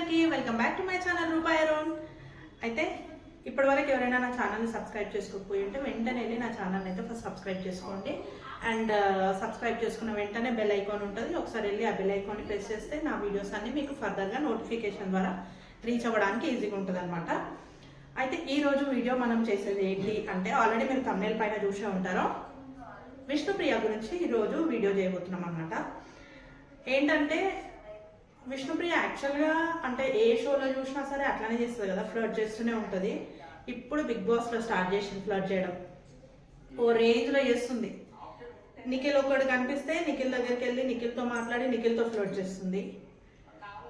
అందరికీ welcome back to my channel రూపాయి అరుణ్. అయితే ఇప్పటివరకు ఎవరైనా నా ఛానల్ని సబ్స్క్రైబ్ చేసుకోకపోయి ఉంటే వెంటనే వెళ్ళి నా ఛానల్ని అయితే ఫస్ట్ సబ్స్క్రైబ్ చేసుకోండి. అండ్ సబ్స్క్రైబ్ చేసుకున్న వెంటనే బెల్ ఐకాన్ ఉంటుంది, ఒకసారి వెళ్ళి ఆ బెల్ ఐకాన్ని ప్రెస్ చేస్తే నా వీడియోస్ అన్నీ మీకు ఫర్దర్గా నోటిఫికేషన్ ద్వారా రీచ్ అవ్వడానికి ఈజీగా ఉంటుంది అనమాట. అయితే ఈరోజు వీడియో మనం చేసేది ఏంటి అంటే, ఆల్రెడీ మీరు థంబ్నెయిల్ పైన చూసే ఉంటారో, విష్ణుప్రియ గురించి ఈరోజు వీడియో చేయబోతున్నాం అనమాట. ఏంటంటే విష్ణుప్రియ యాక్చువల్గా అంటే ఏ షోలో చూసినా సరే అట్లానే చేస్తుంది కదా, ఫ్లర్ట్ చేస్తూనే ఉంటుంది. ఇప్పుడు బిగ్ బాస్లో స్టార్ట్ చేసింది ఫ్లర్ట్ చేయడం, ఓ రేంజ్లో చేస్తుంది. నిఖిల్ ఒకటి కనిపిస్తే నిఖిల్ దగ్గరికి వెళ్ళి నిఖిల్తో మాట్లాడి నిఖిల్తో ఫ్లర్ట్ చేస్తుంది.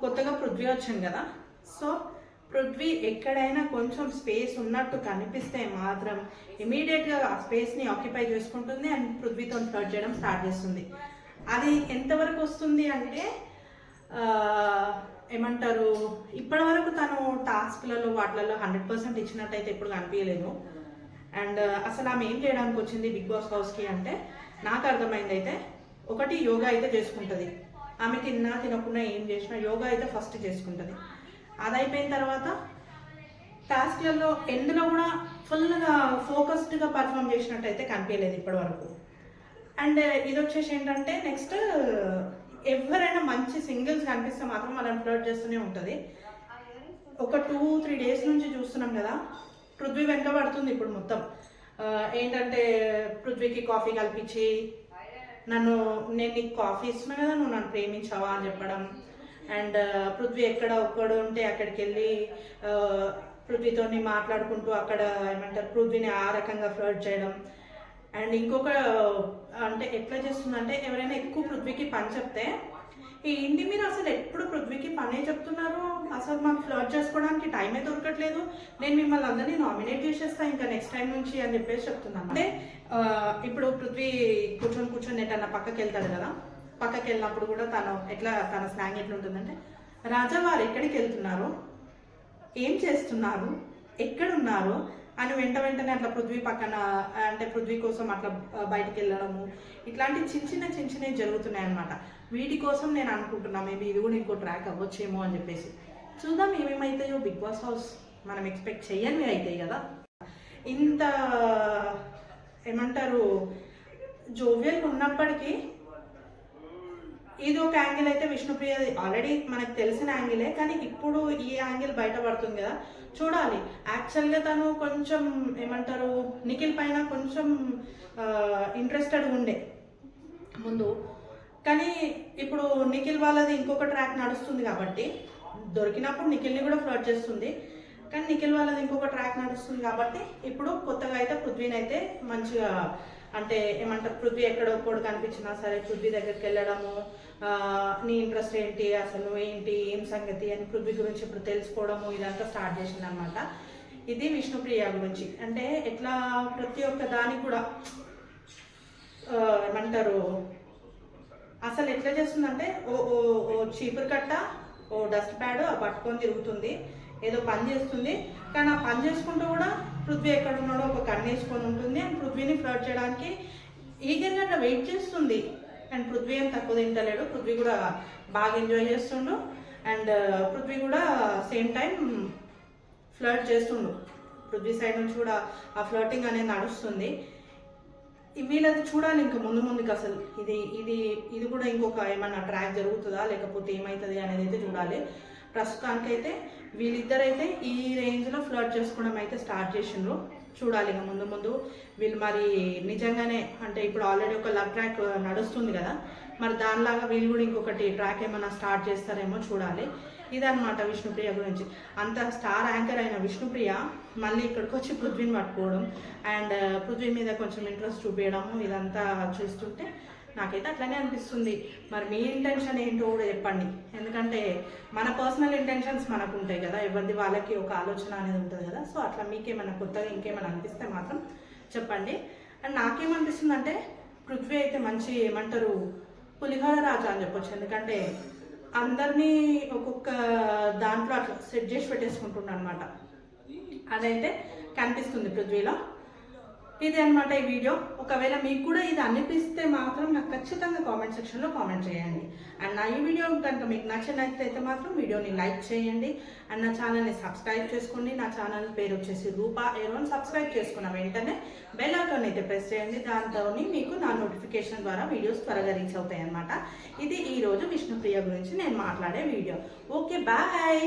కొత్తగా పృథ్వీ వచ్చింది కదా, సో పృథ్వీ ఎక్కడైనా కొంచెం స్పేస్ ఉన్నట్టు కనిపిస్తే మాత్రం ఇమీడియట్గా ఆ స్పేస్ని ఆక్యుపై చేసుకుంటుంది అండ్ పృథ్వీతో ఫ్లర్ట్ చేయడం స్టార్ట్ చేస్తుంది. అది ఎంతవరకు వస్తుంది అంటే ఏమంటారు, ఇప్పటి వరకు తను టాస్క్లలో వాటిలలో 100% ఇచ్చినట్టయితే ఎప్పుడు కనిపించలేదు. అండ్ అసలు ఆమె ఏం చేయడానికి వచ్చింది బిగ్ బాస్ హౌస్కి అంటే, నాకు అర్థమైంది అయితే ఒకటి యోగా అయితే చేసుకుంటుంది. ఆమె తినకుండా ఏం చేసినా యోగా అయితే ఫస్ట్ చేసుకుంటుంది. అది అయిపోయిన తర్వాత టాస్క్లలో ఎందులో కూడా ఫుల్గా ఫోకస్డ్గా పర్ఫామ్ చేసినట్టయితే కనిపించలేదు ఇప్పటి వరకు. అండ్ ఇది వచ్చేసి ఏంటంటే, నెక్స్ట్ ఎవరైనా మంచి సింగిల్స్ కనిపిస్తే మాత్రం వాళ్ళని ఫ్లర్ట్ చేస్తూనే ఉంటుంది. ఒక 2-3 డేస్ నుంచి చూస్తున్నాం కదా, పృథ్వీ వెనక పడుతుంది ఇప్పుడు మొత్తం. ఏంటంటే పృథ్వీకి కాఫీ కల్పించి నేను నీకు కాఫీ ఇస్తున్నా కదా, నువ్వు నన్ను ప్రేమించావా అని చెప్పడం. అండ్ పృథ్వీ ఎక్కడ ఒక్కడు ఉంటే అక్కడికి వెళ్ళి పృథ్వీతో మాట్లాడుకుంటూ అక్కడ ఏమంటారు పృథ్వీని ఆ రకంగా ఫ్లర్ట్ చేయడం. అండ్ ఇంకొక అంటే ఎట్లా చేస్తుందంటే, ఎవరైనా ఎక్కువ పృథ్వీకి పని చెప్తే, ఏంటి మీరు అసలు ఎప్పుడు పృథ్వీకి పనే చెప్తున్నారు, అసలు మాకు ఫ్లర్ట్ చేసుకోవడానికి టైమే దొరకట్లేదు, నేను మిమ్మల్ని అందరినీ నామినేట్ చేసేస్తాను ఇంకా నెక్స్ట్ టైం నుంచి అని చెప్పేసి చెప్తున్నాను. అంటే ఇప్పుడు పృథ్వీ కూర్చొని ఎటన్నా పక్కకి వెళ్తాడు కదా, పక్కకి వెళ్ళినప్పుడు కూడా తన స్లాంగ్ ఎట్లుంటుందంటే, రాజావారు ఎక్కడికి వెళ్తున్నారు, ఏం చేస్తున్నారు, ఎక్కడున్నారు అని వెంటనే అట్లా పృథ్వీ పక్కన అంటే పృథ్వీ కోసం అట్లా బయటికి వెళ్ళడము, ఇట్లాంటి చిన్న చిన్న జరుగుతున్నాయి అనమాట. వీటి కోసం నేను అనుకుంటున్నా మేబీ ఇది కూడా ఇంకో ట్రాక్ అవ్వచ్చేమో అని చెప్పేసి. చూద్దాం ఏమేమవుతాయో. బిగ్ బాస్ హౌస్ మనం ఎక్స్పెక్ట్ చేయనివి అవుతాయి కదా. ఇంత ఏమంటారు జోవియల్గా ఉన్నప్పటికీ ఇది ఒక యాంగిల్ అయితే విష్ణుప్రియ ఆల్రెడీ మనకు తెలిసిన యాంగిలే, కానీ ఇప్పుడు ఈ యాంగిల్ బయటపడుతుంది కదా, చూడాలి. యాక్చువల్గా తను కొంచెం ఏమంటారు నిఖిల్ పైన కొంచెం ఇంట్రెస్టెడ్ ఉండే ముందు, కానీ ఇప్పుడు నిఖిల్ వాళ్ళది ఇంకొక ట్రాక్ నడుస్తుంది కాబట్టి దొరికినప్పుడు నిఖిల్ని కూడా ఫ్లర్ట్ చేస్తుంది, కానీ నిఖిల్ వాళ్ళది ఇంకొక ట్రాక్ నడుస్తుంది కాబట్టి ఇప్పుడు కొత్తగా అయితే పృథ్వీని అయితే మంచిగా అంటే ఏమంటారు పృథ్వీ ఎక్కడ ఒక్కడు కనిపించినా సరే పృథ్వీ దగ్గరికి వెళ్ళడము, నీ ఇంట్రెస్ట్ ఏంటి, అసలు ఏంటి, ఏం సంగతి అని పృథ్వీ గురించి ఇప్పుడు తెలుసుకోవడము, ఇదంతా స్టార్ట్ చేసింది అనమాట. ఇది విష్ణుప్రియ గురించి. అంటే ఎట్లా ప్రతి ఒక్క దానికి కూడా ఏమంటారు అసలు ఎట్లా చేస్తుందంటే, ఓ చీపురు కట్ట, ఓ డస్ట్ ప్యాడ్ పట్టుకొని తిరుగుతుంది, ఏదో పని చేస్తుంది, కానీ ఆ పని చేసుకుంటూ కూడా పృథ్వీ ఎక్కడ ఉన్నాడో ఒక కన్ను వేసుకొని ఉంటుంది. అండ్ పృథ్వీని ఫ్లర్ట్ చేయడానికి ఈగర్గా అట్లా వెయిట్ చేస్తుంది. అండ్ పృథ్వీ ఏం తక్కువ తింటలేడు, పృథ్వీ కూడా బాగా ఎంజాయ్ చేస్తుండు. అండ్ పృథ్వీ కూడా సేమ్ టైం ఫ్లర్ట్ చేస్తుండు. పృథ్వీ సైడ్ నుంచి కూడా ఆ ఫ్లర్టింగ్ అనేది నడుస్తుంది. వీళ్ళది చూడాలి ఇంకా ముందుకు అసలు ఇది కూడా ఇంకొక ఏమన్నా ట్రాక్ జరుగుతుందా లేకపోతే ఏమవుతుంది అనేది అయితే చూడాలి. ప్రస్తుతానికైతే వీళ్ళిద్దరైతే ఈ రేంజ్లో ఫ్లర్ట్ చేసుకోవడం అయితే స్టార్ట్ చేసిండ్రు. చూడాలి ఇక ముందు వీళ్ళు మరి నిజంగానే అంటే ఇప్పుడు ఆల్రెడీ ఒక లవ్ ట్రాక్ నడుస్తుంది కదా, మరి దానిలాగా వీళ్ళు కూడా ఇంకొకటి ట్రాక్ ఏమైనా స్టార్ట్ చేస్తారేమో చూడాలి. ఇదన్నమాట విష్ణుప్రియ గురించి. అంత స్టార్ యాంకర్ అయిన విష్ణుప్రియ మళ్ళీ ఇక్కడికి వచ్చి పృథ్వీని పట్టుకోవడం అండ్ పృథ్వీ మీద కొంచెం ఇంట్రెస్ట్ చూపించడము, ఇదంతా చూస్తుంటే నాకైతే అట్లనే అనిపిస్తుంది. మరి మీ ఇంటెన్షన్ ఏంటో కూడా చెప్పండి, ఎందుకంటే మన పర్సనల్ ఇంటెన్షన్స్ మనకు ఉంటాయి కదా, ఎవరిది వాళ్ళకి ఒక ఆలోచన అనేది ఉంటుంది కదా. సో అట్లా మీకేమైనా కొత్తగా ఇంకేమైనా అనిపిస్తే మాత్రం చెప్పండి. అండ్ నాకేమనిపిస్తుంది అంటే, పృథ్వీ అయితే మంచి ఏమంటారు పులిహోర రాజా అని చెప్పొచ్చు, ఎందుకంటే అందరినీ ఒక్కొక్క దాంట్లో అట్లా సెట్ చేసి పెట్టేసుకుంటున్నాను అనమాట. అదైతే కనిపిస్తుంది పృథ్వీలో. ఇది అన్నమాట ఈ వీడియో. ఒకవేళ మీకు కూడా ఇది అనిపిస్తే మాత్రం నాకు ఖచ్చితంగా కామెంట్ సెక్షన్లో కామెంట్ చేయండి. అండ్ నా ఈ వీడియో కనుక మీకు నచ్చినట్లయితే మాత్రం వీడియోని లైక్ చేయండి. అండ్ నా ఛానల్ని సబ్స్క్రైబ్ చేసుకోండి. నా ఛానల్ పేరు వచ్చేసి రూపా ఏరోన్. సబ్స్క్రైబ్ చేసుకున్న వెంటనే బెల్ ఐకాన్ అయితే ప్రెస్ చేయండి. దాంతో మీకు నా నోటిఫికేషన్ ద్వారా వీడియోస్ త్వరగా రీచ్ అవుతాయి అన్నమాట. ఇది ఈరోజు విష్ణుప్రియ గురించి నేను మాట్లాడే వీడియో. Okay, bye.